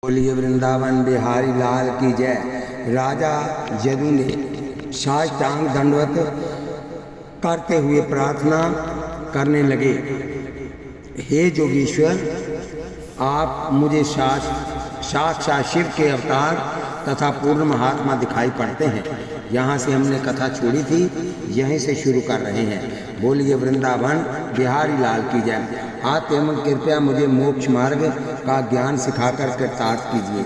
बोलिए वृंदावन बिहारी लाल की जय। राजा यदु ने साष्टांग दंडवत करते हुए प्रार्थना करने लगे, हे जोगीश्वर, आप मुझे साक्षात शिव के अवतार तथा पूर्ण महात्मा दिखाई पड़ते हैं। यहाँ से हमने कथा छोड़ी थी, यहीं से शुरू कर रहे हैं। बोलिए वृंदावन बिहारी लाल की जय। आते एवं कृपया मुझे मोक्ष मार्ग का ज्ञान सिखाकर कृतार्थ कीजिए।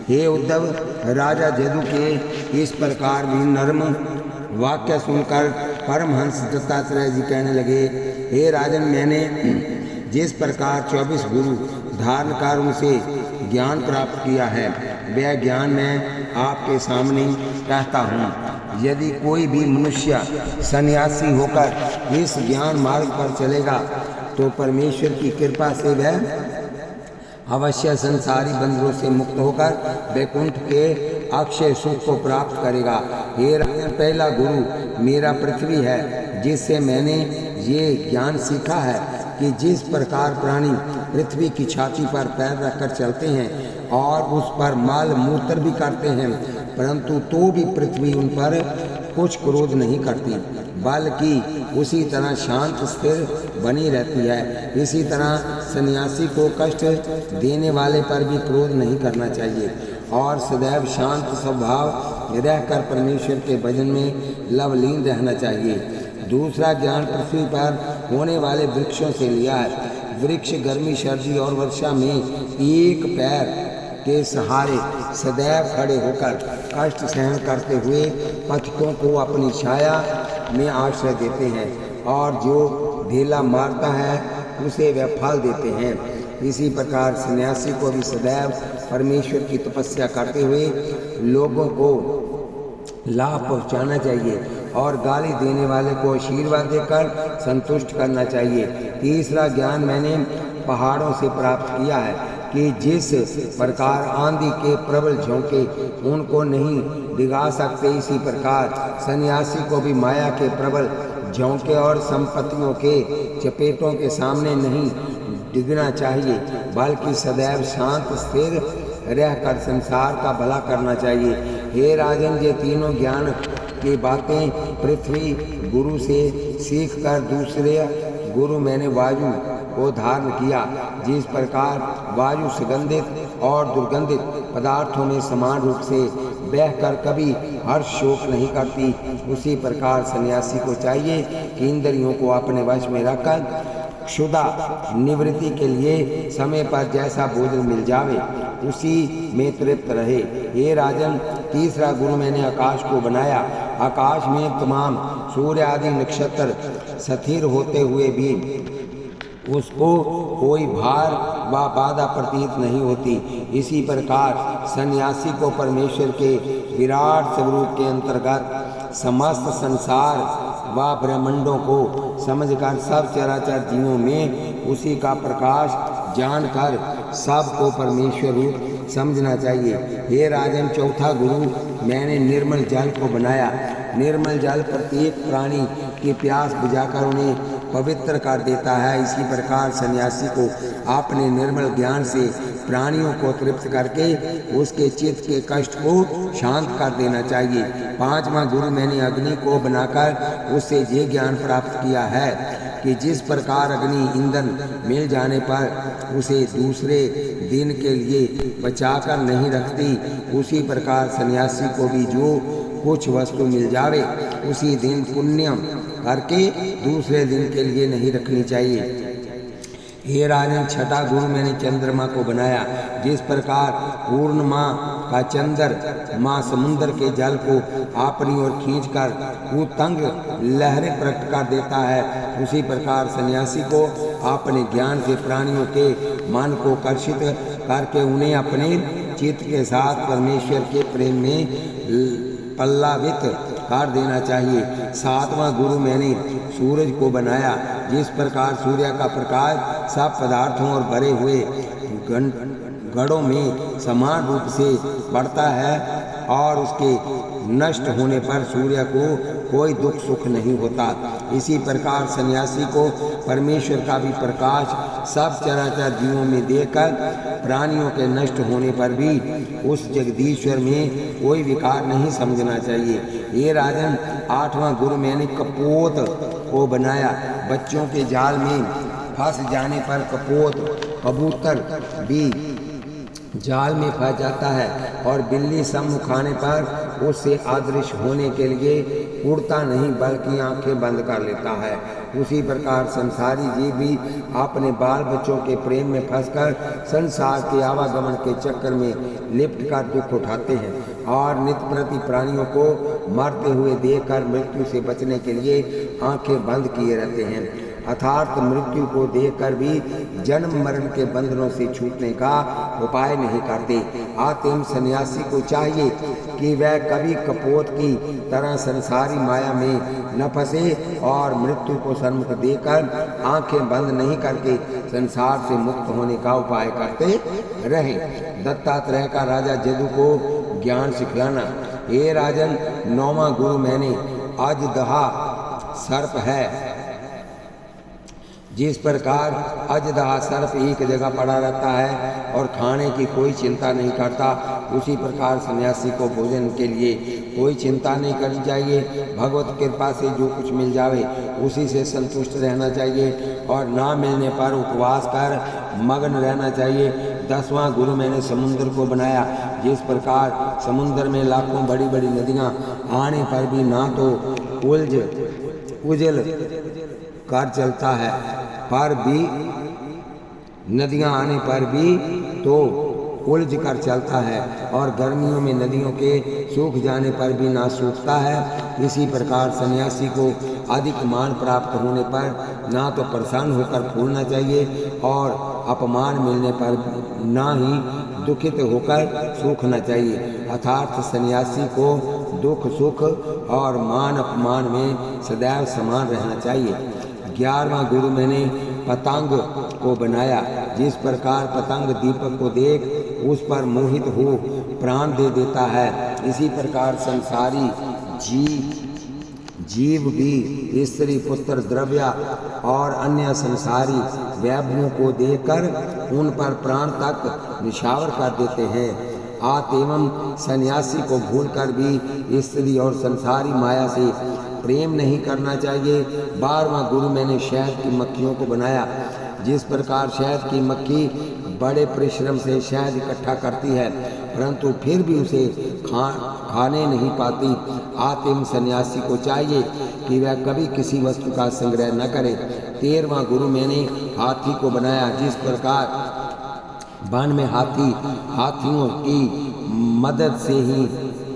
हे उद्धव, राजा यदु के इस प्रकार भी नर्म वाक्य सुनकर परमहंस दत्तात्रेय जी कहने लगे, हे राजन, मैंने जिस प्रकार 24 गुरु धारण कर उनसे ज्ञान प्राप्त किया है, वह ज्ञान मैं आपके सामने कहता हूँ। यदि कोई भी मनुष्य सन्यासी होकर इस ज्ञान मार्ग पर चलेगा तो परमेश्वर की कृपा से वह अवश्य संसारी बंधनों से मुक्त होकर वैकुंठ के अक्षय सुख को प्राप्त करेगा। हे राजन, पहला गुरु मेरा पृथ्वी है, जिससे मैंने ये ज्ञान सीखा है कि जिस प्रकार प्राणी पृथ्वी की छाती पर पैर रखकर चलते हैं और उस पर माल मूत्र भी करते हैं, परंतु तो भी पृथ्वी उन पर कुछ क्रोध नहीं करती, बल्कि उसी तरह शांत स्थिर बनी रहती है। इसी तरह सन्यासी को कष्ट देने वाले पर भी क्रोध नहीं करना चाहिए और सदैव शांत स्वभाव रहकर परमेश्वर के भजन में लवलीन रहना चाहिए। दूसरा ज्ञान पृथ्वी पर होने वाले वृक्षों से लिया है। वृक्ष गर्मी, सर्दी और वर्षा में एक पैर के सहारे सदैव खड़े होकर कष्ट सहन करते हुए पथिकों को अपनी छाया में आश्रय देते हैं और जो ढेला मारता है उसे वे फल देते हैं। इसी प्रकार सन्यासी को भी सदैव परमेश्वर की तपस्या करते हुए लोगों को लाभ पहुंचाना चाहिए और गाली देने वाले को आशीर्वाद देकर संतुष्ट करना चाहिए। तीसरा ज्ञान मैंने पहाड़ों से प्राप्त किया है कि जिस प्रकार आंधी के प्रबल झोंके उनको नहीं डिगा सकते, इसी प्रकार सन्यासी को भी माया के प्रबल झोंके और संपत्तियों के चपेटों के सामने नहीं डिगना चाहिए, बल्कि सदैव शांत स्थिर रहकर संसार का भला करना चाहिए। हे राजन, ये तीनों ज्ञान की बातें पृथ्वी गुरु से सीखकर दूसरे गुरु मैंने वायु को धारण किया। जिस प्रकार वायु सुगंधित और दुर्गंधित पदार्थों में समान रूप से बहकर कभी हर्ष शोक नहीं करती, उसी प्रकार सन्यासी को चाहिए कि इंद्रियों को अपने वश में रखकर क्षुधा निवृत्ति के लिए समय पर जैसा भोजन मिल जावे उसी में तृप्त रहे। हे राजन, तीसरा गुरु मैंने आकाश को बनाया। आकाश में तमाम सूर्य आदि नक्षत्र स्थिर होते हुए भी उसको कोई भार व बाधा प्रतीत नहीं होती। इसी प्रकार सन्यासी को परमेश्वर के विराट स्वरूप के अंतर्गत समस्त संसार व ब्रह्मांडों को समझकर सब चराचर जीवों में उसी का प्रकाश जानकर सबको परमेश्वर रूप समझना चाहिए। हे राजन, चौथा गुरु मैंने निर्मल जल को बनाया। निर्मल जल प्रत्येक प्राणी की प्यास बुझाकर उन्हें पवित्र कर देता है। इसी प्रकार सन्यासी को अपने निर्मल ज्ञान से प्राणियों को तृप्त करके उसके चित्त के कष्ट को शांत कर देना चाहिए। पांचवा गुरु मैंने अग्नि को बनाकर उससे ये ज्ञान प्राप्त किया है कि जिस प्रकार अग्नि ईंधन मिल जाने पर उसे दूसरे दिन के लिए बचाकर नहीं रखती, उसी प्रकार सन्यासी को भी जो कुछ वस्तु मिल जावे उसी दिन पुण्य करके दूसरे दिन के लिए नहीं रखनी चाहिए। हे राजन, छठा गुरु मैंने चंद्रमा को बनाया। जिस प्रकार पूर्णिमा का चंद्रमा समुद्र के जल को अपनी ओर खींचकर उत्तंग लहरें प्रकट कर देता है, उसी प्रकार सन्यासी को अपने ज्ञान से प्राणियों के मन को कर्षित करके उन्हें अपने चित्त के साथ परमेश्वर के प्रेम में पल्लावित कर देना चाहिए। सातवां गुरु मैंने सूरज को बनाया। जिस प्रकार सूर्य का प्रकाश सब पदार्थों और भरे हुए गढ़ों में समान रूप से बढ़ता है और उसके नष्ट होने पर सूर्य को कोई दुख सुख नहीं होता। इसी प्रकार सन्यासी को परमेश्वर का भी प्रकाश सब चराचर जीवों में देकर प्राणियों के नष्ट होने पर भी उस जगदीश्वर में कोई विकार नहीं समझना चाहिए। ये राजन, 8वां गुरु मैंने कपोत को बनाया। बच्चों के जाल में फंस जाने पर कबूतर भी जाल में फंस जाता है और बिल्ली सम्मुख आने पर उससे अदृश्य होने के लिए उड़ता नहीं बल्कि आंखें बंद कर लेता है। उसी प्रकार संसारी जीव भी अपने बाल बच्चों के प्रेम में फंसकर संसार के आवागमन के चक्कर में लिपट कर दुख उठाते हैं और नित्य प्रति प्राणियों को मरते हुए देखकर मृत्यु से बचने के लिए आंखें बंद किए रहते हैं, अर्थात मृत्यु को देखकर भी जन्म मरण के बंधनों से छूटने का उपाय नहीं करते। आत्म सन्यासी को चाहिए कि वह कभी कपोत की तरह संसारी माया में न फंसे और मृत्यु को सन्मुख देकर आंखें बंद नहीं करके संसार से मुक्त होने का उपाय करते रहे। दत्तात्रेय का राजा जदु को ज्ञान सिखलाना। हे राजन, 9वां गुरु मैंने अजदहा सर्प है। जिस प्रकार अजदहा सर्प एक जगह पड़ा रहता है और खाने की कोई चिंता नहीं करता, उसी प्रकार सन्यासी को भोजन के लिए कोई चिंता नहीं करनी चाहिए। भगवत कृपा से जो कुछ मिल जावे उसी से संतुष्ट रहना चाहिए और ना मिलने पर उपवास कर मग्न रहना चाहिए। 10वां गुरु मैंने समुद्र को बनाया। जिस प्रकार समुद्र में लाखों बड़ी बड़ी नदियाँ आने पर भी ना तो उजल कर चलता है पर भी नदियां आने पर भी तो उलझ कर चलता है और गर्मियों में नदियों के सूख जाने पर भी ना सूखता है। इसी प्रकार सन्यासी को अधिक मान प्राप्त होने पर ना तो प्रसन्न होकर फूलना चाहिए और अपमान मिलने पर ना ही दुखित होकर सूखना चाहिए। अर्थात सन्यासी को दुख सुख और मान अपमान में सदैव समान रहना चाहिए। 11वां गुरु मैंने पतंग को बनाया। जिस प्रकार पतंग दीपक को देख उस पर मोहित हो प्राण दे देता है, इसी प्रकार संसारी जीव भी स्त्री पुत्र द्रव्य और अन्य संसारी वैभवों को देखकर उन पर प्राण तक निछावर कर देते हैं। एवं सन्यासी को भूलकर भी स्त्री और संसारी माया से प्रेम नहीं करना चाहिए। 12वां गुरु मैंने शहद की मक्खियों को बनाया। जिस प्रकार शहद की मक्खी बड़े परिश्रम से शहद इकट्ठा करती है परंतु फिर भी उसे खाने नहीं पाती, आत्म सन्यासी को चाहिए कि वह कभी किसी वस्तु का संग्रह न करे। 13वां गुरु मैंने हाथी को बनाया। जिस प्रकार वन में हाथियों की मदद से ही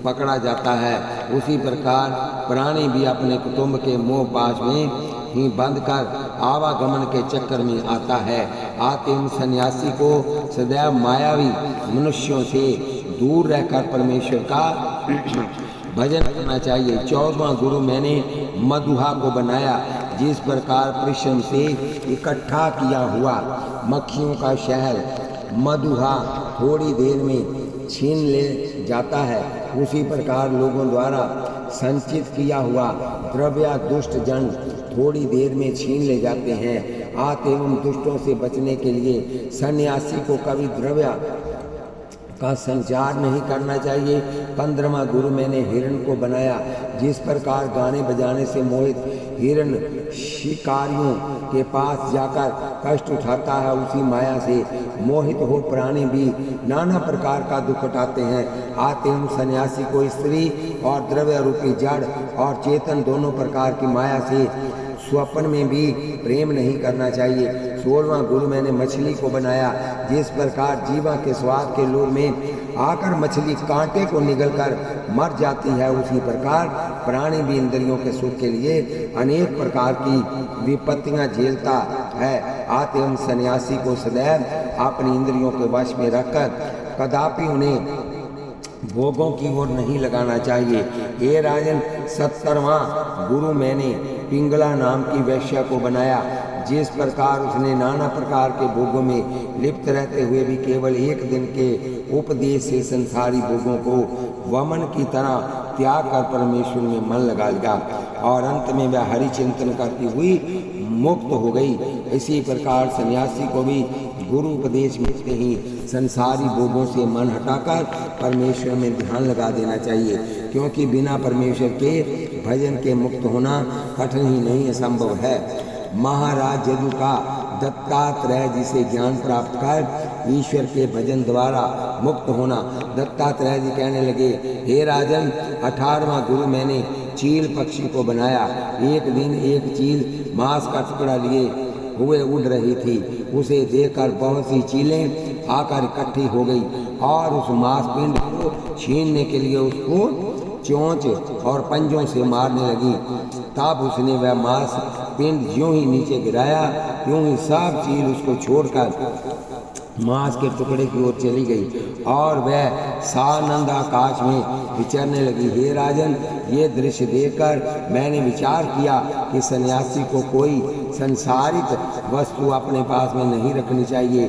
पकड़ा जाता है, उसी प्रकार प्राणी भी अपने कुटुंब के मोह पाश में ही बंद कर आवागमन के चक्कर में आता है। आत्म सन्यासी को सदैव मायावी मनुष्यों से दूर रहकर परमेश्वर का भजन करना चाहिए। 14वां गुरु मैंने मधुहा को बनाया। जिस प्रकार परिश्रम से इकट्ठा किया हुआ मक्खियों का शहद मधुहा थोड़ी देर में छीन ले जाता है, उसी प्रकार लोगों द्वारा संचित किया हुआ द्रव्य दुष्ट जन थोड़ी देर में छीन ले जाते हैं। एवं दुष्टों से बचने के लिए सन्यासी को कभी द्रव्य का संचार नहीं करना चाहिए। 15वां गुरु मैंने हिरण को बनाया। जिस प्रकार गाने बजाने से मोहित हिरण शिकारियों के पास जाकर कष्ट उठाता है, उसी माया से मोहित हो प्राणी भी नाना प्रकार का दुख उठाते हैं। आत्म सन्यासी को स्त्री और द्रव्य रूपी जड़ और चेतन दोनों प्रकार की माया से स्वप्न में भी प्रेम नहीं करना चाहिए। 16वां गुरु मैंने मछली को बनाया। जिस प्रकार जीवा के स्वाद के लोभ में आकर मछली कांटे को निगलकर मर जाती है, उसी प्रकार प्राणी भी इंद्रियों के सुख के लिए अनेक प्रकार की विपत्तियां झेलता है। आत्म सन्यासी को सदैव अपनी इंद्रियों के वश में रखकर कदापि उन्हें भोगों की ओर नहीं लगाना चाहिए। ये राजन 70वां गुरु मैंने पिंगला नाम की वैश्या को बनाया। जिस प्रकार उसने नाना प्रकार के भोगों में लिप्त रहते हुए भी केवल एक दिन के उपदेश से संसारी भोगों को वमन की तरह त्याग कर परमेश्वर में मन लगा लिया और अंत में वह हरि चिंतन करती हुई मुक्त हो गई। इसी प्रकार सन्यासी को भी गुरु उपदेश मिलते ही संसारी भोगों से मन हटाकर परमेश्वर में ध्यान लगा देना चाहिए, क्योंकि बिना परमेश्वर के भजन के मुक्त होना कठिन ही नहीं असंभव है। महाराज यदु का दत्तात्रेय जी से ज्ञान प्राप्त कर ईश्वर के भजन द्वारा मुक्त होना। दत्तात्रेय जी कहने लगे, हे राजन, 18वां गुरु मैंने चील पक्षी को बनाया। एक दिन एक चील मांस का टुकड़ा लिए हुए उड़ रही थी। उसे देखकर बहुत सी चीलें आकर इकट्ठी हो गई और उस मांस पिंड को छीनने के लिए उसको चोंच और पंजों से मारने लगी। तब उसने वह मांस पिंड ज्यों ही नीचे गिराया त्यों ही सब चील उसको छोड़कर मांस के टुकड़े की ओर चली गई और वह सानंद आकाश में विचरने लगी। हे राजन, ये दृश्य देखकर मैंने विचार किया कि सन्यासी को कोई संसारिक वस्तु अपने पास में नहीं रखनी चाहिए।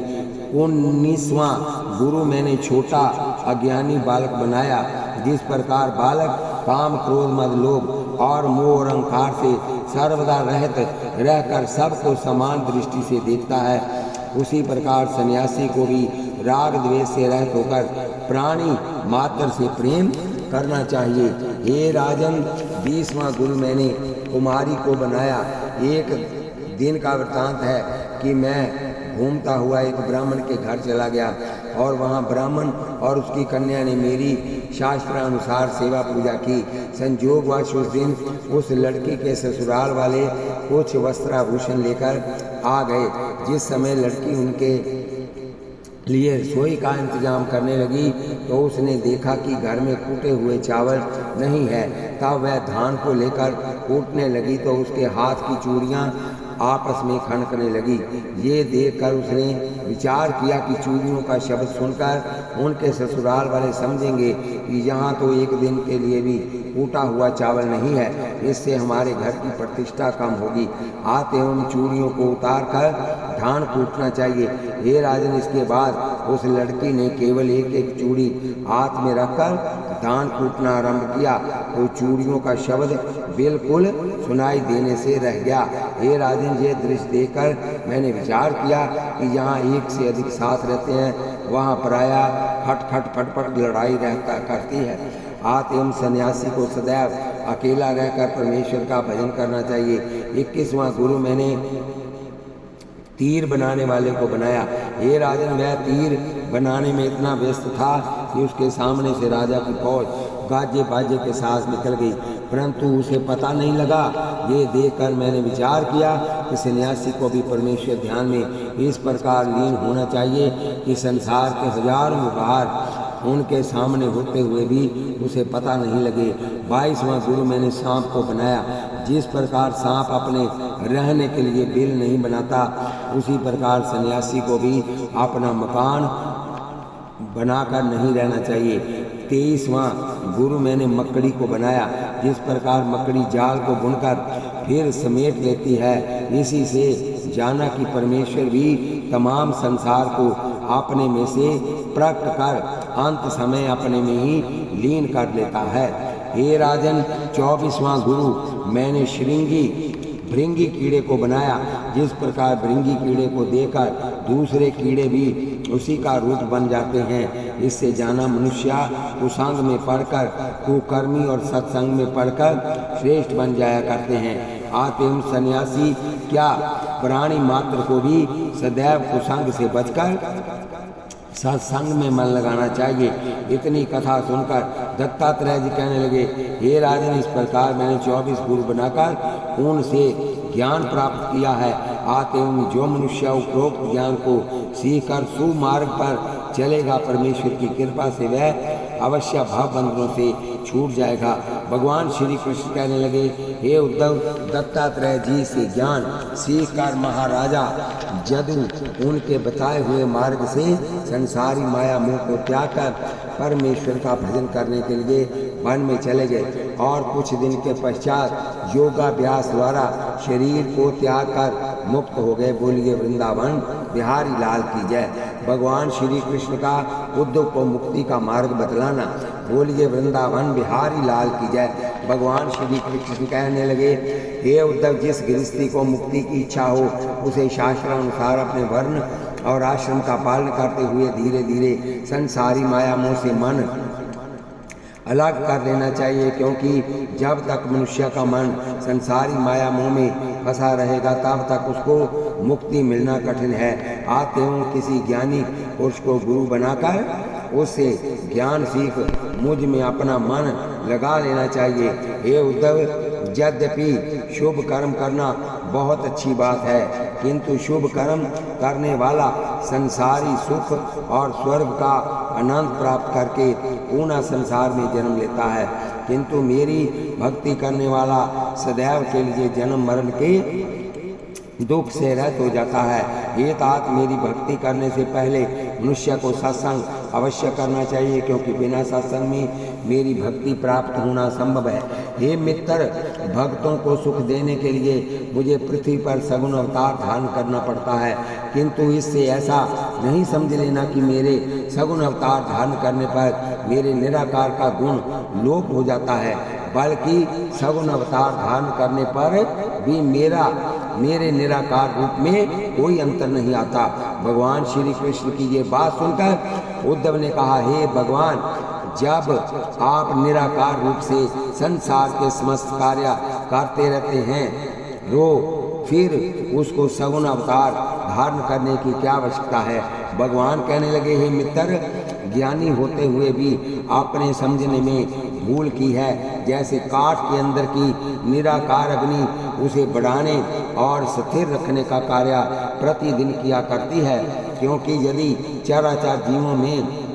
19वां गुरु मैंने छोटा अज्ञानी बालक बनाया। जिस प्रकार बालक काम, क्रोध, मद, लोभ और मोह और अहंकार से सर्वदा रहित रहकर सबको समान दृष्टि से देखता है, उसी प्रकार सन्यासी को भी राग द्वेष से रहित होकर प्राणी मात्र से प्रेम करना चाहिए। हे राजन, 20वां गुरु मैंने कुमारी को बनाया। एक दिन का वृतांत है कि मैं घूमता हुआ एक ब्राह्मण के घर चला गया और वहाँ ब्राह्मण और उसकी कन्या ने मेरी शास्त्रानुसार सेवा पूजा की। संयोगवश उस दिन उस लड़की के ससुराल वाले कुछ वस्त्राभूषण लेकर आ गए। जिस समय लड़की उनके लिए रसोई का इंतजाम करने लगी तो उसने देखा कि घर में कूटे हुए चावल नहीं है। तब वह धान को लेकर कूटने लगी तो उसके हाथ की चूड़ियाँ आपस में खनकने लगी। ये देखकर उसने विचार किया कि चूड़ियों का शब्द सुनकर उनके ससुराल वाले समझेंगे कि यहाँ तो एक दिन के लिए भी कूटा हुआ चावल नहीं है, इससे हमारे घर की प्रतिष्ठा कम होगी। आते उन चूड़ियों को उतार कर धान कूटना चाहिए। हे राजन, इसके बाद उस लड़की ने केवल एक एक चूड़ी हाथ में रखकर धान कूटना आरंभ किया तो चूड़ियों का शब्द बिल्कुल सुनाई देने से रह गया। हे राजन, ये दृश्य देखकर मैंने विचार किया कि जहाँ एक से अधिक साथ रहते हैं वहाँ प्रायः खट खट फटफट लड़ाई रहता करती है। आत्म सन्यासी को सदैव अकेला रहकर परमेश्वर का भजन करना चाहिए। 21वां गुरु मैंने तीर बनाने वाले को बनाया। हे राजन, वह तीर बनाने में इतना व्यस्त था कि उसके सामने से राजा की फौज गाजे बाजे के साथ निकल गई, परंतु उसे पता नहीं लगा। ये देखकर मैंने विचार किया कि सन्यासी को भी परमेश्वर ध्यान में इस प्रकार लीन होना चाहिए कि संसार के हजारों व्यवहार उनके सामने होते हुए भी उसे पता नहीं लगे। 22वां गुरु मैंने सांप को बनाया। जिस प्रकार सांप अपने रहने के लिए बिल नहीं बनाता, उसी प्रकार सन्यासी को भी अपना मकान बनाकर नहीं रहना चाहिए। 23वां गुरु मैंने मकड़ी को बनाया। जिस प्रकार मकड़ी जाल को बुनकर फिर समेट लेती है, इसी से जाना कि परमेश्वर भी तमाम संसार को अपने में से प्रकट कर अंत समय अपने में ही लीन कर लेता है। हे राजन, 24वां गुरु मैंने भृंगी कीड़े को बनाया। जिस प्रकार भृंगी कीड़े को देखकर दूसरे कीड़े भी उसी का रूप बन जाते हैं, इससे जाना मनुष्य कुसंग में पढ़कर कुकर्मी और सत्संग में पढ़कर श्रेष्ठ बन जाया करते हैं। आत्म सन्यासी क्या प्राणी मात्र को भी सदैव कुसंग से बचकर सत्संग में मन लगाना चाहिए। इतनी कथा सुनकर दत्तात्रेय जी कहने लगे, हे राजन, इस प्रकार मैंने 24 गुरु बनाकर उनसे ज्ञान प्राप्त किया है। आते उन जो मनुष्य उपरोक्त ज्ञान को सीखकर सुमार्ग पर चलेगा, परमेश्वर की कृपा से वह अवश्य भाव बंधनों से छूट जाएगा। भगवान श्री कृष्ण कहने लगे, हे उद्धव, दत्तात्रेय जी से ज्ञान सीखकर महाराजा जदु उनके बताए हुए मार्ग से संसारी माया मोह को त्याग कर परमेश्वर का भजन करने के लिए वन में चले गए और कुछ दिन के पश्चात योगाभ्यास द्वारा शरीर को त्याग कर मुक्त हो गए। बोलिए वृंदावन बिहारी लाल की जय। भगवान श्री कृष्ण का उद्धव को मुक्ति का मार्ग बतलाना। बोलिए वृंदावन बिहारी लाल की जय। भगवान श्री कृष्ण कहने लगे, हे उद्धव, जिस गृहस्थी को मुक्ति की इच्छा हो उसे शास्त्रानुसार अपने वर्ण और आश्रम का पालन करते हुए धीरे धीरे संसारी माया मोह से मन अलग कर लेना चाहिए, क्योंकि जब तक मनुष्य का मन संसारी माया मोह में फंसा रहेगा तब तक उसको मुक्ति मिलना कठिन है। अतएव किसी ज्ञानी पुरुष को गुरु बनाकर उससे ज्ञान सीख मुझ में अपना मन लगा लेना चाहिए। हे उद्धव, यद्यपि शुभ कर्म करना बहुत अच्छी बात है, किंतु शुभ कर्म करने वाला संसारी सुख और स्वर्ग का आनंद प्राप्त करके पुनः संसार में जन्म लेता है, किंतु मेरी भक्ति करने वाला सदैव के लिए जन्म मरण के दुख से रहित हो जाता है। ये तात, मेरी भक्ति करने से पहले मनुष्य को सत्संग अवश्य करना चाहिए, क्योंकि बिना सत्संग में मेरी भक्ति प्राप्त होना संभव है। हे मित्र, भक्तों को सुख देने के लिए मुझे पृथ्वी पर सगुण अवतार धारण करना पड़ता है, किंतु इससे ऐसा नहीं समझ लेना कि मेरे सगुण अवतार धारण करने पर मेरे निराकार का गुण लोप हो जाता है, बल्कि सगुण अवतार धारण करने पर भी मेरे निराकार रूप में कोई अंतर नहीं आता। भगवान श्री कृष्ण की ये बात सुनकर उद्धव ने कहा, हे भगवान, जब आप निराकार रूप से संसार के समस्त कार्य करते रहते हैं फिर उसको सगुण अवतार धारण करने की क्या आवश्यकता है। भगवान कहने लगे, हे मित्र, ज्ञानी होते हुए भी आपने समझने में भूल की है। जैसे काठ के अंदर की निराकार अग्नि उसे बढ़ाने और स्थिर रखने का कार्य प्रतिदिन किया करती है, क्योंकि यदि चराचर जीवों में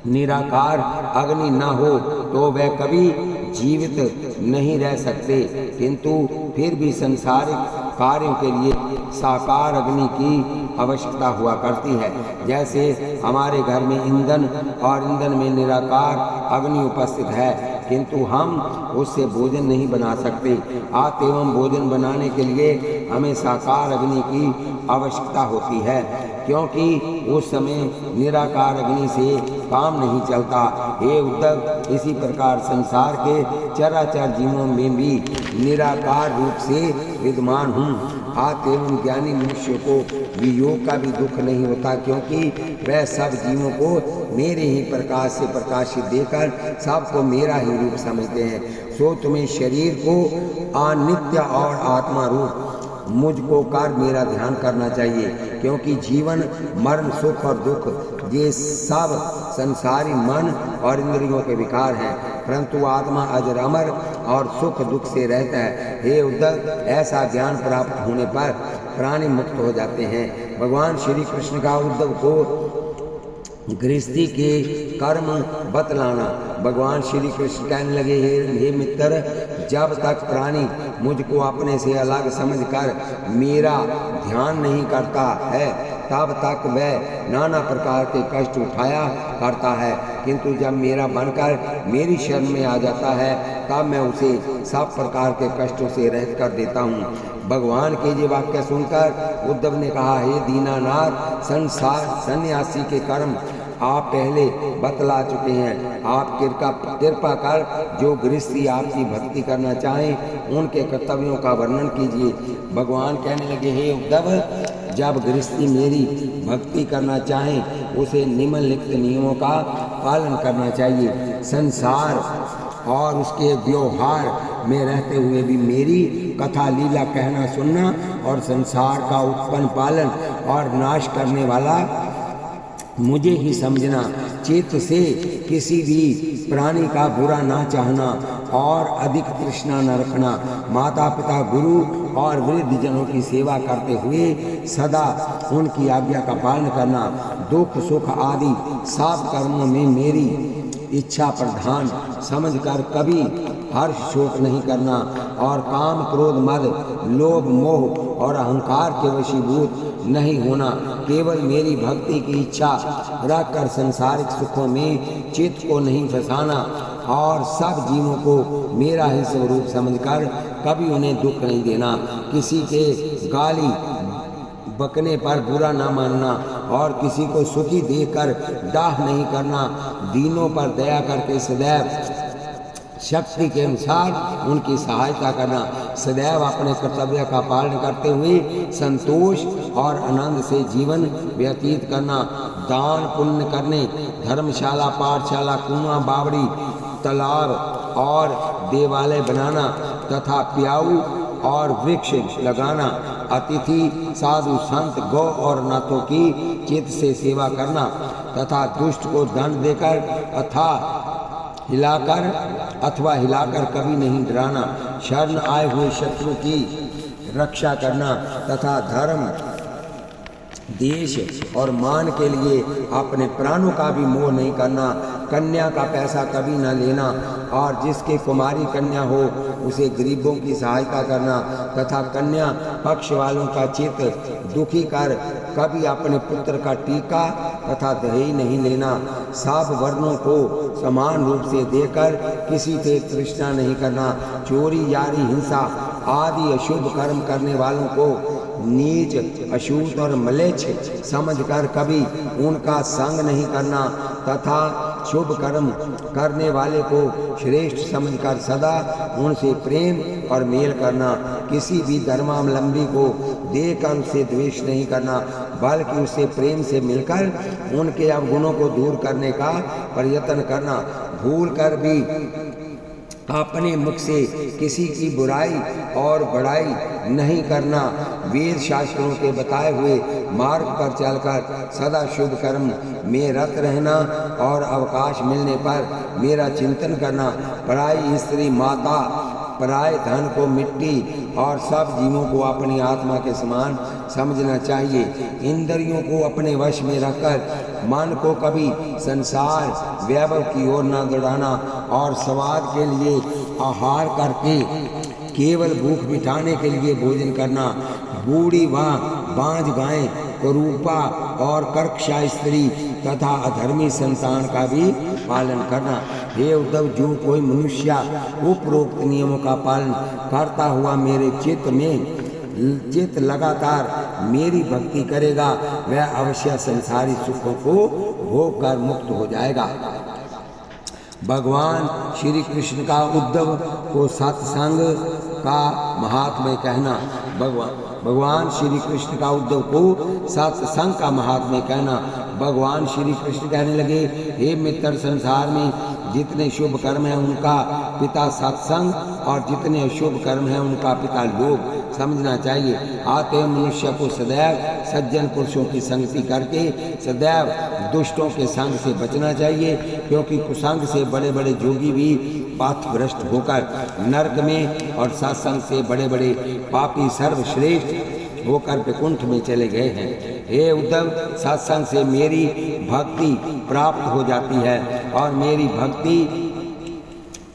निराकार अग्नि न हो तो वह कभी जीवित नहीं रह सकते, किंतु फिर भी सांसारिक कार्यों के लिए साकार अग्नि की आवश्यकता हुआ करती है। जैसे हमारे घर में ईंधन और ईंधन में निराकार अग्नि उपस्थित है, किंतु हम उससे भोजन नहीं बना सकते। अतएव भोजन बनाने के लिए हमें साकार अग्नि की आवश्यकता होती है, क्योंकि उस समय निराकार अग्नि से काम नहीं चलता। हे उद्धव, इसी प्रकार संसार के चराचर जीवों में भी निराकार रूप से विद्यमान हूँ। अतएव ज्ञानी मनुष्य को वियोग का भी दुख नहीं होता, क्योंकि वह सब जीवों को मेरे ही प्रकाश से प्रकाशित देकर सबको मेरा ही रूप समझते हैं। सो तुम्हें शरीर को अनित्य और आत्मा रूप मुझको कर मेरा ध्यान करना चाहिए, क्योंकि जीवन मरण सुख और दुख ये सब संसारी मन और इंद्रियों के विकार हैं, परंतु आत्मा अजर अमर और सुख दुख से रहता है। हे उद्धव, ऐसा ज्ञान प्राप्त होने पर प्राणी मुक्त हो जाते हैं। भगवान श्री कृष्ण का उद्धव को गृहस्थी के कर्म बतलाना। भगवान श्री कृष्ण कहने लगे, हे मित्र, जब तक प्राणी मुझको अपने से अलग समझकर मेरा ध्यान नहीं करता है तब तक वह नाना प्रकार के कष्ट उठाया करता है, किंतु जब मेरा बनकर मेरी शरण में आ जाता है तब मैं उसे सब प्रकार के कष्टों से रहित कर देता हूँ। भगवान के ये वाक्य सुनकर उद्धव ने कहा, हे दीनानाथ, संसार सन्यासी के कर्म आप पहले बतला चुके हैं। आप कृपा कर जो गृहस्थी आपकी भक्ति करना चाहें उनके कर्तव्यों का वर्णन कीजिए। भगवान कहने लगे, हे उद्धव, जब गृहस्थी मेरी भक्ति करना चाहें उसे निम्नलिखित नियमों का पालन करना चाहिए। संसार और उसके व्यवहार में रहते हुए भी मेरी कथा लीला कहना सुनना और संसार का उत्पन्न पालन और नाश करने वाला मुझे ही समझना, चित्त से किसी भी प्राणी का बुरा ना चाहना और अधिक तृष्णा न रखना, माता पिता गुरु और वृद्ध जनों की सेवा करते हुए सदा उनकी आज्ञा का पालन करना, दुख सुख आदि सब कर्मों में मेरी इच्छा प्रधान समझकर कभी हर्ष शोक नहीं करना और काम क्रोध मद लोभ मोह और अहंकार के वशीभूत नहीं होना, केवल मेरी भक्ति की इच्छा रखकर संसारिक सुखों में चित्त को नहीं फंसाना और सब जीवों को मेरा ही स्वरूप समझकर कभी उन्हें दुख नहीं देना, किसी के गाली बकने पर बुरा ना मानना और किसी को सुखी देखकर डाह नहीं करना, दीनों पर दया करके सदैव शक्ति के अनुसार उनकी सहायता करना, सदैव अपने कर्तव्य का पालन करते हुए संतोष और आनंद से जीवन व्यतीत करना, दान पुण्य करने, धर्मशाला, पाठशाला, कुआं, बावड़ी, तालाब और देवालय बनाना तथा प्याऊ और वृक्ष लगाना, अतिथि, साधु, संत, गौ और नाथों की चित्त से सेवा करना तथा दुष्ट को दंड देकर अथवा हिलाकर कभी नहीं डराना, शरण आए हुए शत्रु की रक्षा करना तथा धर्म, देश और मान के लिए अपने प्राणों का भी मोह नहीं करना, कन्या का पैसा कभी न लेना और जिसके कुमारी कन्या हो उसे गरीबों की सहायता करना तथा कन्या पक्ष वालों का चित्त दुखी कर कभी अपने पुत्र का टीका तथा दहेज नहीं लेना, सब वर्णों को समान रूप से देकर किसी से तृष्णा नहीं करना, चोरी, यारी, हिंसा आदि अशुभ कर्म करने वालों को नीच, अशुद्ध और म्लेच्छ समझकर कभी उनका संग नहीं करना तथा शुभ कर्म करने वाले को श्रेष्ठ समझकर सदा उनसे प्रेम और मेल करना, किसी भी धर्मावलंबी को देखकर उससे द्वेष नहीं करना बल्कि उससे प्रेम से मिलकर उनके अवगुणों को दूर करने का प्रयत्न करना, भूल कर भी अपने मुख से किसी की बुराई और बड़ाई नहीं करना, वेद शास्त्रों के बताए हुए मार्ग पर चलकर सदा शुभ कर्म में रत रहना और अवकाश मिलने पर मेरा चिंतन करना, पराई स्त्री, माता, पराये धन को मिट्टी और सब जीवों को अपनी आत्मा के समान समझना चाहिए, इंद्रियों को अपने वश में रखकर मन को कभी संसार वैभव की ओर न दौड़ाना और स्वाद के लिए आहार करके केवल भूख मिटाने के लिए भोजन करना, बूढ़ी व बांझ गायें, कुरूपा और कर्कशा स्त्री तथा अधर्मी संतान का भी पालन करना। हे उद्धव, जो कोई मनुष्य उपरोक्त नियमों का पालन करता हुआ मेरे चित्त लगातार मेरी भक्ति करेगा वह अवश्य संसारी सुखों को भोग कर मुक्त हो जाएगा। भगवान श्री कृष्ण का उद्धव को सत्संग का महात्म्य कहना। भगवान श्री कृष्ण का उद्धव को सत्संग का महात्म्य कहना। भगवान श्री कृष्ण कहने लगे, हे मित्र, संसार में जितने शुभ कर्म हैं उनका पिता सत्संग और जितने अशुभ कर्म हैं उनका पिता लोभ समझना चाहिए। आते मनुष्य को सदैव सज्जन पुरुषों की संगति करके सदैव दुष्टों के संग से बचना चाहिए, क्योंकि कुसंग से बड़े बड़े जोगी भी पथभ्रष्ट होकर नरक में और सत्संग से बड़े बड़े पापी सर्वश्रेष्ठ होकर वैकुंठ में चले गए हैं। हे उद्धव, सत्संग से मेरी भक्ति प्राप्त हो जाती है और मेरी भक्ति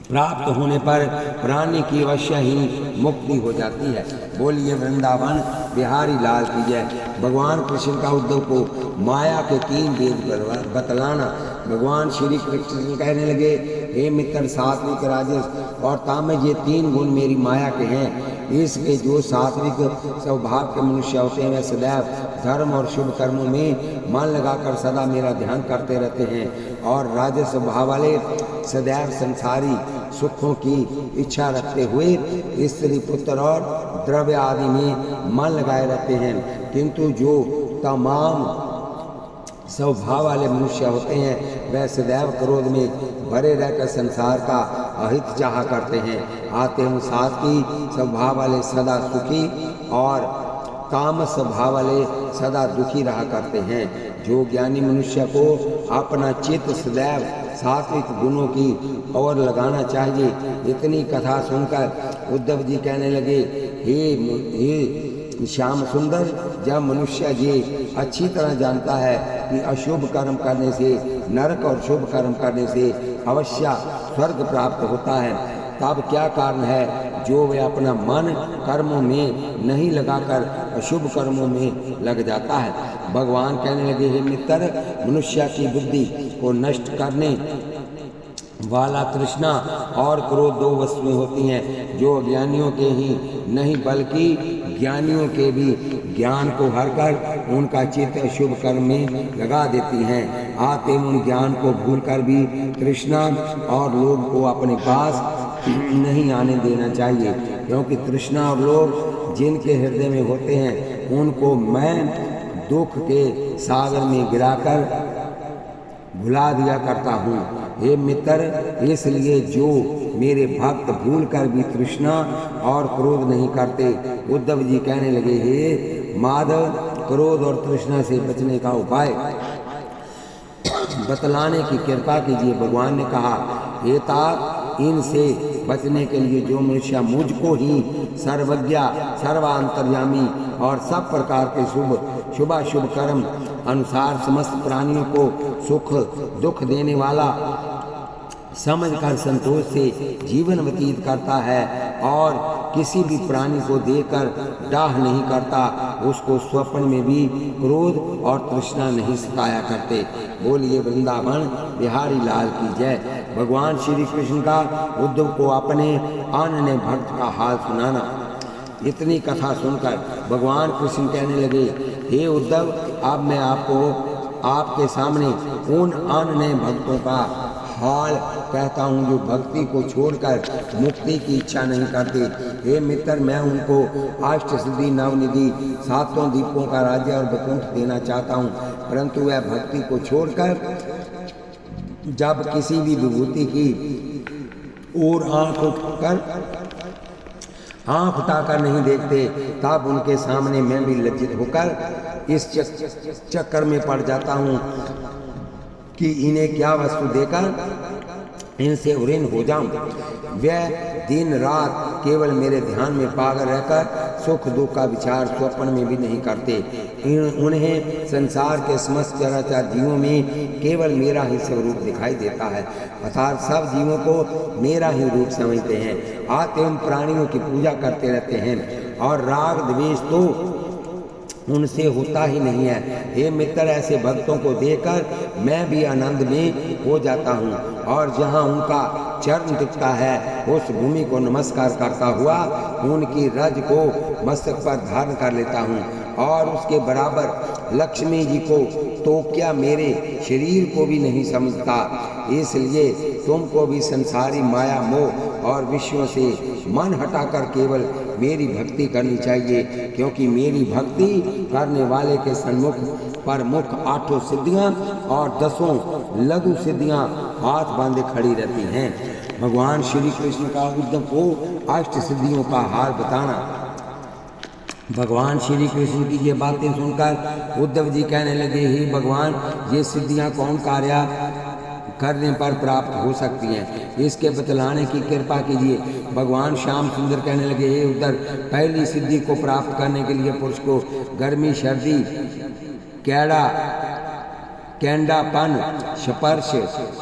प्राप्त होने पर प्राणी की अवश्य ही मुक्ति हो जाती है। बोलिए वृंदावन बिहारी लाल की जय। भगवान कृष्ण का उद्धव को माया के 3 भेद बतलाना। भगवान श्री कृष्ण कहने लगे, हे मित्र, सात्विक, राजस और तामस ये 3 गुण मेरी माया के हैं। इसके जो सात्विक स्वभाव के मनुष्य होते हैं वे सदैव धर्म और शुभ कर्मों में मन लगाकर सदा मेरा ध्यान करते रहते हैं, और राजस स्वभाव वाले सदैव संसारी सुखों की इच्छा रखते हुए स्त्री, पुत्र और द्रव्य आदि में मन लगाए रहते हैं। किंतु जो तमाम स्वभाव वाले मनुष्य होते हैं वह सदैव क्रोध में भरे रहकर संसार का अहित चाहा करते हैं। आते हैं सात्विक स्वभाव वाले सदा सुखी और काम स्वभाव वाले सदा दुखी रहा करते हैं। जो ज्ञानी मनुष्य को अपना चित्त सदैव सात्विक गुणों की ओर लगाना चाहिए। इतनी कथा सुनकर उद्धव जी कहने लगे, हे श्याम सुंदर, जब मनुष्य ये अच्छी तरह जानता है कि अशुभ कर्म करने से नरक और शुभ कर्म करने से अवश्य स्वर्ग प्राप्त होता है, तब क्या कारण है जो वे अपना मन कर्मों में नहीं लगाकर अशुभ कर्मों में लग जाता है। भगवान कहने लगे, हे मित्र, मनुष्य की बुद्धि को नष्ट करने वाला तृष्णा और क्रोध 2 वस्तुएं होती हैं जो अज्ञानियों के ही नहीं बल्कि ज्ञानियों के भी ज्ञान को हरकर उनका चित्त शुभ कर्म में लगा देती हैं। आते उन ज्ञान को भूलकर भी तृष्णा और लोभ को अपने पास नहीं आने देना चाहिए, क्योंकि तृष्णा और लोभ जिनके हृदय में होते हैं उनको मैं दुख के सागर में गिराकर भुला दिया करता हूँ। हे मित्र, इसलिए जो मेरे भक्त भूल कर भी तृष्णा और क्रोध नहीं करते। उद्धव जी कहने लगे, हे माधव, क्रोध और तृष्णा से बचने का उपाय बतलाने की कृपा कीजिए। भगवान ने कहा, हे तात, इनसे बचने के लिए जो मनुष्य मुझको ही सर्वज्ञ, सर्वांतर्यामी और सब प्रकार के शुभाशुभ कर्म अनुसार समस्त प्राणियों को सुख दुख देने वाला समझकर संतोष से जीवन व्यतीत करता है और किसी भी प्राणी को देकर डाह नहीं करता, उसको स्वप्न में भी क्रोध और तृष्णा नहीं सताया करते। बोलिए वृंदावन बिहारी लाल की जय। भगवान श्री कृष्ण का उद्धव को अपने अन्य भक्त का हाल सुनाना। इतनी कथा सुनकर भगवान कृष्ण कहने लगे, हे उद्धव, अब मैं आपके सामने उन अन्य भक्तों का हाल कहता हूँ जो भक्ति को छोड़कर मुक्ति की इच्छा नहीं करते। हे मित्र, मैं उनको अष्ट सिद्धि नवनिधि सातों दीपों का राज्य और वैकुंठ देना चाहता हूँ, परंतु वह भक्ति को छोड़कर जब किसी भी विभूति की ओर आँख उठाकर नहीं देखते, तब उनके सामने मैं भी लज्जित होकर इस चक्कर में पड़ जाता हूँ कि इन्हें क्या वस्तु देकर इनसे ऋण हो जाऊं। वह दिन रात केवल मेरे ध्यान में पागल रहकर सुख दुख का विचार स्वप्न में भी नहीं करते। उन्हें संसार के समस्त चराचर जीवों में केवल मेरा ही स्वरूप दिखाई देता है, अर्थात सब जीवों को मेरा ही रूप समझते हैं। आते हम प्राणियों की पूजा करते रहते हैं और राग द्वेष तो उनसे होता ही नहीं है। हे मित्र, ऐसे भक्तों को देखकर मैं भी आनंद में हो जाता हूँ और जहाँ उनका चरण दिखता है उस भूमि को नमस्कार करता हुआ उनकी रज को मस्तक पर धारण कर लेता हूँ और उसके बराबर लक्ष्मी जी को तो क्या मेरे शरीर को भी नहीं समझता। इसलिए तुमको भी संसारी माया मोह और विषयों से मन हटाकर केवल मेरी भक्ति करनी चाहिए, क्योंकि मेरी भक्ति करने वाले के सन्मुख पर मुख आठों सिद्धियां और 10 लघु सिद्धियां हाथ बांधे खड़ी रहती हैं। भगवान श्री कृष्ण का उद्धव को अष्ट सिद्धियों का हाल बताना। भगवान श्री कृष्ण की ये बातें सुनकर उद्धव जी कहने लगे, ही भगवान, ये सिद्धियां कौन कार्य करने पर प्राप्त हो सकती हैं, इसके बतलाने की कृपा कीजिए। भगवान श्याम सुंदर कहने लगे, हे उद्धव, पहली सिद्धि को प्राप्त करने के लिए पुरुष को गर्मी, सर्दी, कैंडापन, स्पर्श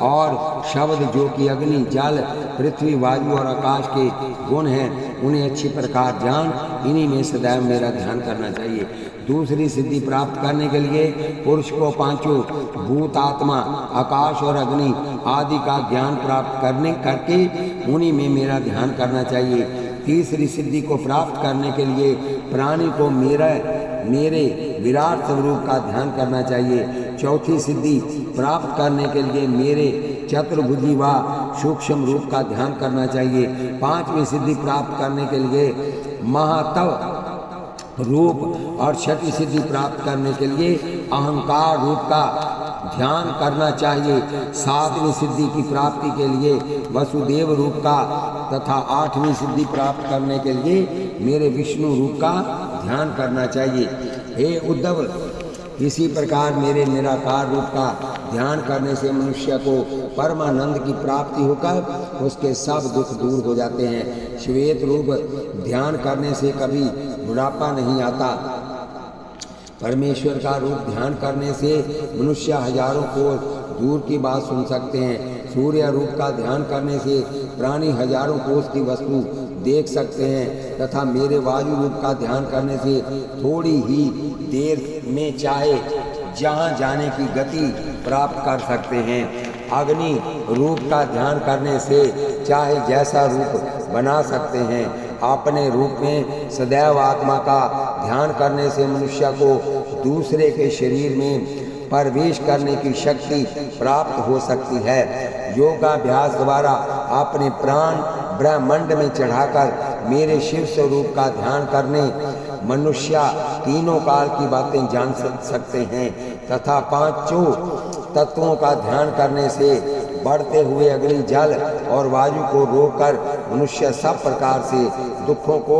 और शब्द जो कि अग्नि, जल, पृथ्वी, वायु और आकाश के गुण हैं, उन्हें अच्छी प्रकार जान इन्हीं में सदैव मेरा ध्यान करना चाहिए। दूसरी सिद्धि प्राप्त करने के लिए पुरुष को पांचों भूत, आत्मा, आकाश और अग्नि आदि का ज्ञान प्राप्त करके उन्हीं में मेरा ध्यान करना चाहिए। तीसरी सिद्धि को प्राप्त करने के लिए प्राणी को मेरे विराट स्वरूप का ध्यान करना चाहिए। चौथी सिद्धि प्राप्त करने के लिए मेरे चतुर्भुजी व सूक्ष्म रूप का ध्यान करना चाहिए। पांचवी सिद्धि प्राप्त करने के लिए महातव रूप और छठी सिद्धि प्राप्त करने के लिए अहंकार रूप का ध्यान करना चाहिए। सातवीं सिद्धि की प्राप्ति के लिए वसुदेव रूप का तथा आठवीं सिद्धि प्राप्त करने के लिए मेरे विष्णु रूप का ध्यान करना चाहिए। हे उद्धव, इसी प्रकार मेरे निराकार रूप का ध्यान करने से मनुष्य को परमानंद की प्राप्ति होकर उसके सब दुख दूर हो जाते हैं। श्वेत रूप ध्यान करने से कभी बुढ़ापा नहीं आता। परमेश्वर का रूप ध्यान करने से मनुष्य हजारों को दूर की बात सुन सकते हैं। सूर्य रूप का ध्यान करने से प्राणी हजारों कोस की वस्तु देख सकते हैं तथा मेरे वायु रूप का ध्यान करने से थोड़ी ही देर में चाहे जहाँ जाने की गति प्राप्त कर सकते हैं। अग्नि रूप का ध्यान करने से चाहे जैसा रूप बना सकते हैं। अपने रूप में सदैव आत्मा का ध्यान करने से मनुष्य को दूसरे के शरीर में प्रवेश करने की शक्ति प्राप्त हो सकती है। योगाभ्यास द्वारा अपने प्राण ब्रह्मांड में चढ़ाकर मेरे शिव स्वरूप का ध्यान करने मनुष्य तीनों काल की बातें जान सकते हैं तथा पांचों तत्वों का ध्यान करने से बढ़ते हुए अग्नि, जल और वायु को रोककर मनुष्य सब प्रकार से दुखों को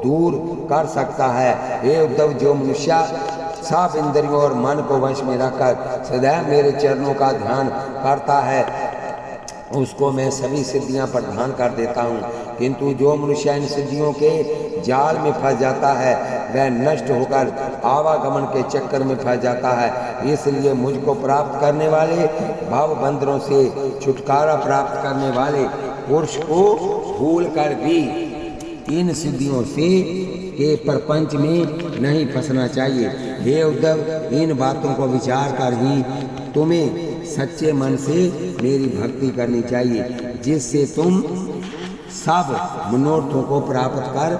दूर कर सकता है। हे उद्धव, जो मनुष्य सब इंद्रियों और मन को वश में रखकर सदैव मेरे चरणों का ध्यान करता है उसको मैं सभी सिद्धियां प्रदान कर देता हूँ। किंतु जो मनुष्य इन सिद्धियों के जाल में फंस जाता है वह नष्ट होकर आवागमन के चक्कर में फंस जाता है। इसलिए मुझको प्राप्त करने वाले भाव बंधनों से छुटकारा प्राप्त करने वाले पुरुष को भूल कर भी इन सिद्धियों से के प्रपंच में नहीं फंसना चाहिए। हे उद्धव, इन बातों को विचार कर ही तुम्हें सच्चे मन से मेरी भक्ति करनी चाहिए, जिससे तुम सब मनोरथों को प्राप्त कर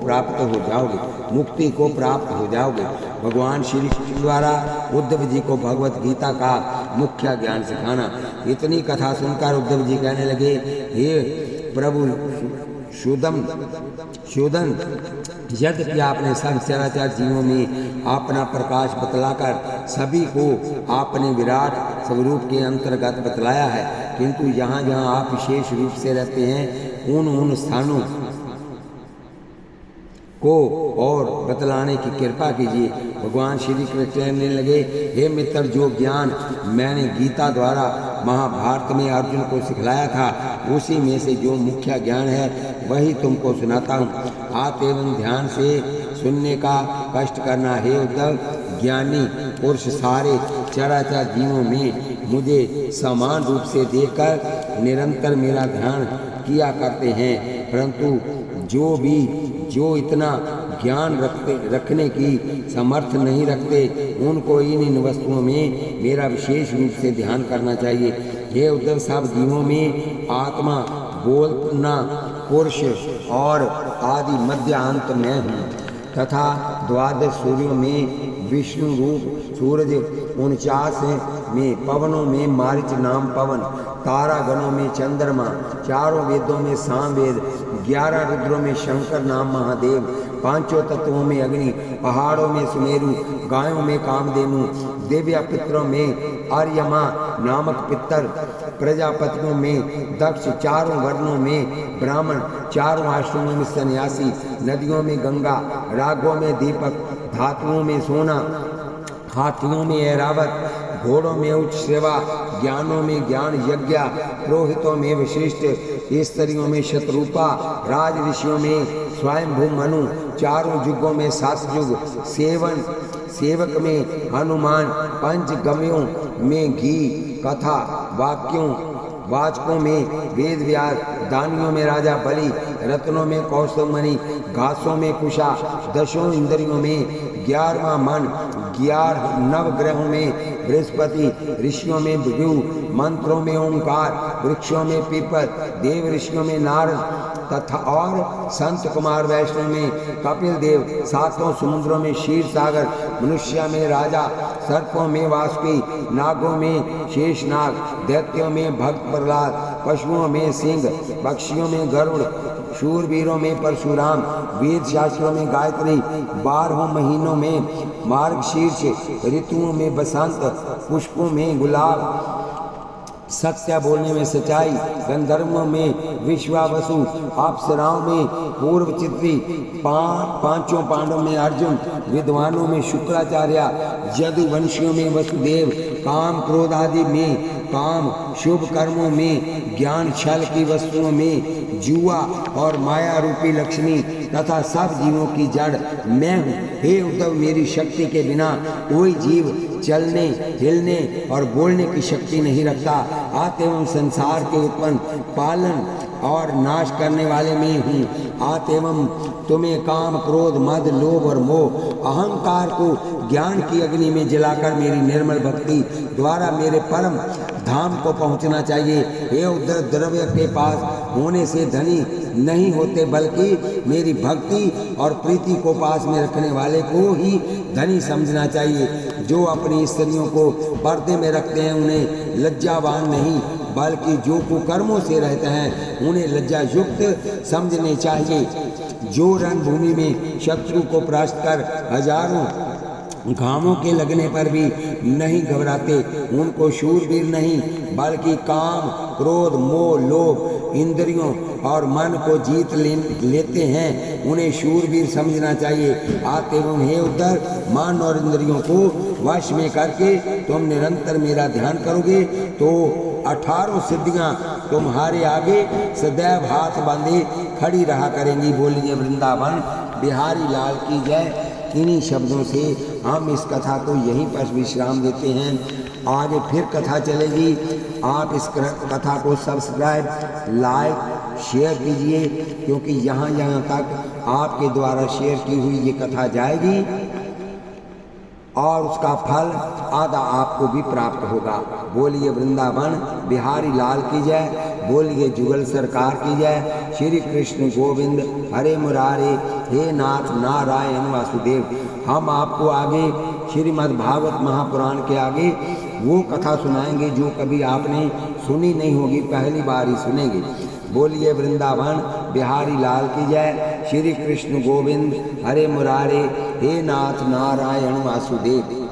प्राप्त हो जाओगे, मुक्ति को प्राप्त हो जाओगे। भगवान श्री कृष्ण द्वारा उद्धव जी को भगवत गीता का मुख्य ज्ञान सिखाना। इतनी कथा सुनकर उद्धव जी कहने लगे, हे प्रभु शूदन, यद्यपि आपने सब चराचर जीवों में अपना प्रकाश बतलाकर सभी को आपने विराट स्वरूप के अंतर्गत बतलाया है, किंतु यहाँ जहाँ आप विशेष रूप से रहते हैं उन स्थानों को और बतलाने की कृपा कीजिए। भगवान श्री कृष्ण कहने लगे, हे मित्र, जो ज्ञान मैंने गीता द्वारा महाभारत में अर्जुन को सिखलाया था उसी में से जो मुख्य ज्ञान है वही तुमको सुनाता हूँ। आप एवं ध्यान से सुनने का कष्ट करना। हे उद्धव, ज्ञानी पुरुष सारे चराचर जीवों में मुझे समान रूप से देखकर निरंतर मेरा ध्यान किया करते हैं, परंतु जो इतना ज्ञान रखने की समर्थ नहीं रखते उनको इन वस्तुओं में मेरा विशेष रूप से ध्यान करना चाहिए। ये उद्धव, सब जीवों में आत्मा, बोलना, पुरुष और आदि मध्य अंत में हूँ तथा द्वादश सूर्यों में विष्णु रूप सूरज, 49 में पवनों में मारिच नाम पवन, तारा गणों में चंद्रमा, चारों वेदों में सामवेद, 11 रुद्रों में शंकर नाम महादेव, पांचों तत्वों में अग्नि, पहाड़ों में सुमेरु, गायों में कामधेनु, देव्या पितरों में आर्यमा नामक पितर, प्रजापतियों में दक्ष, चारों वर्णों में ब्राह्मण, चारों आश्रमों में सन्यासी, नदियों में गंगा, रागों में दीपक, धातुओं में सोना, हाथियों में ऐरावत, घोड़ों में उच्च सेवा, ज्ञानों में ज्ञान यज्ञ, पुरोहितों में विशिष्ट, स्त्रियों में शत्रुपा, राज ऋषियों में स्वयंभू मनु, चारों युगों में सतयुग, सेवक में हनुमान, पंचगम्यों में घी, कथा वाचकों में वेद व्यास, दानियों में राजा बलि, रत्नों में कौस्तुभमणि, घासों में कुशा, दशों इंद्रियों में 11वां मन, 11 नवग्रहों में बृहस्पति, ऋषियों में भृगु, मंत्रों में ओंकार, वृक्षों में पीपल, देव ऋषियों में नारद तथा और संत कुमार वैष्णव में कपिल देव, 7 समुद्रों में क्षीर सागर, मनुष्य में राजा, सर्पों में वासुकी, नागों में शेषनाग, दैत्यों में भक्त प्रहलाद, पशुओं में सिंह, पक्षियों में गरुड़, शूरवीरों में परशुराम, वेद शास्त्रों में गायत्री, 12 महीनों में मार्गशीर्ष, ऋतुओं में बसंत, पुष्पों में गुलाब, सत्य बोलने में सच्चाई, गंधर्वों में विश्वावसु, अप्सराओं में पूर्वचित्री, पांचों पांडवों में अर्जुन, विद्वानों में शुक्राचार्य, यदुवंशियों में वसुदेव, काम क्रोध आदि में काम, शुभ कर्मों में ज्ञान, छल की वस्तुओं में जुआ और माया रूपी लक्ष्मी तथा सब जीवों की जड़ मैं हूँ। हे उद्धव, मेरी शक्ति के बिना कोई जीव चलने, हिलने और बोलने की शक्ति नहीं रखता। आत्म एवं संसार के उत्पन्न, पालन और नाश करने वाले में हूँ। आत्म तुम्हें काम, क्रोध, मद, लोभ और मोह, अहंकार को ज्ञान की अग्नि में जलाकर मेरी निर्मल भक्ति द्वारा मेरे परम धाम को पहुंचना चाहिए। ये उधर द्रव्य के पास होने से धनी नहीं होते, बल्कि मेरी भक्ति और प्रीति को पास में रखने वाले को ही धनी समझना चाहिए। जो अपनी स्त्रियों को पर्दे में रखते हैं उन्हें लज्जावान नहीं, बल्कि जो कुकर्मों से रहते हैं उन्हें लज्जायुक्त समझने चाहिए। जो रणभूमि में शत्रु को परास्त कर हजारों घावों के लगने पर भी नहीं घबराते, उनको शूरवीर नहीं बल्कि काम, क्रोध, मोह, लोभ, इंद्रियों और मन को जीत लेते हैं, उन्हें शूरवीर समझना चाहिए। आते हे उद्धर, मन और इंद्रियों को वश में करके तुम निरंतर मेरा ध्यान करोगे तो 18 सिद्धियां तुम्हारे आगे सदैव हाथ बांधे खड़ी रहा करेंगी। बोलिए वृंदावन बिहारी लाल की जय। इन्हीं शब्दों से हम इस कथा को यहीं पर विश्राम देते हैं। आगे फिर कथा चलेगी। आप इस कथा को सब्सक्राइब, लाइक, शेयर कीजिए, क्योंकि यहाँ तक आपके द्वारा शेयर की हुई ये कथा जाएगी और उसका फल आधा आपको भी प्राप्त होगा। बोलिए वृंदावन बिहारी लाल की जय। बोलिए जुगल सरकार की जय। श्री कृष्ण गोविंद हरे मुरारे, हे नाथ नारायण वासुदेव। हम आपको आगे श्रीमद् भागवत महापुराण के आगे वो कथा सुनाएंगे जो कभी आपने सुनी नहीं होगी, पहली बार ही सुनेंगे। बोलिए वृंदावन बिहारी लाल की जय। श्री कृष्ण गोविंद हरे मुरारे, हे नाथ नारायण वासुदेव।